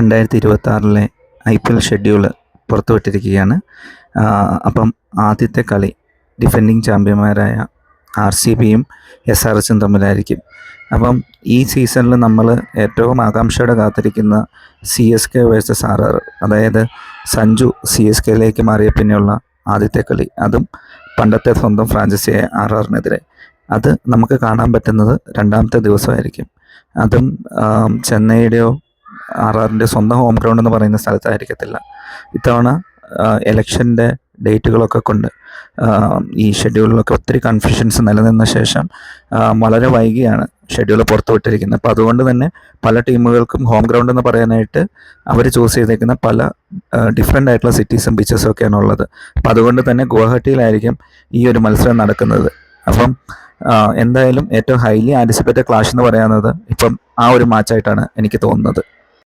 2026 IPL schedule പുറത്തുവിട്ടിരിക്കുകയാണ്. അപ്പം ആദ്യത്തെ കളി ഡിഫെൻഡിങ് ചാമ്പ്യന്മാരായ RCBയും SRHും തമ്മിലായിരിക്കും. അപ്പം ഈ സീസണിൽ നമ്മൾ ഏറ്റവും ആകാംക്ഷയോടെ കാത്തിരിക്കുന്ന CSK വേഴ്സസ് RR, അതായത് സഞ്ജു CSKയിലേക്ക് മാറിയ പിന്നെയുള്ള ആദ്യത്തെ കളി, അതും പണ്ടത്തെ സ്വന്തം ഫ്രാഞ്ചൈസിയായ RRനെതിരെ. അത് നമുക്ക് കാണാൻ പറ്റുന്നത് രണ്ടാമത്തെ ദിവസമായിരിക്കും. അതും ചെന്നൈയുടെയോ RRൻ്റെ സ്വന്തം ഹോം ഗ്രൗണ്ട് എന്ന് പറയുന്ന സ്ഥലത്തായിരിക്കത്തില്ല. ഇത്തവണ എലക്ഷൻ്റെ ഡേറ്റുകളൊക്കെ കൊണ്ട് ഈ ഷെഡ്യൂളിലൊക്കെ ഒത്തിരി കൺഫ്യൂഷൻസ് നിലനിന്ന ശേഷം വളരെ വൈകിയാണ് ഷെഡ്യൂൾ പുറത്തുവിട്ടിരിക്കുന്നത്. അപ്പോൾ അതുകൊണ്ട് തന്നെ പല ടീമുകൾക്കും ഹോം ഗ്രൗണ്ട് എന്ന് പറയാനായിട്ട് അവർ ചൂസ് ചെയ്തേക്കുന്ന പല ഡിഫറെൻ്റ് ആയിട്ടുള്ള സിറ്റീസും ബീച്ചസും ഒക്കെയാണ് ഉള്ളത്. അപ്പം അതുകൊണ്ട് തന്നെ ഗുവാഹട്ടിയിലായിരിക്കും ഈ ഒരു മത്സരം നടക്കുന്നത്. അപ്പം എന്തായാലും ഏറ്റവും ഹൈലി ആൻറ്റിസിപ്പേറ്റഡ് ക്ലാഷ് എന്ന് പറയുന്നത് ഇപ്പം ആ ഒരു മാച്ചായിട്ടാണ് എനിക്ക് തോന്നുന്നത്.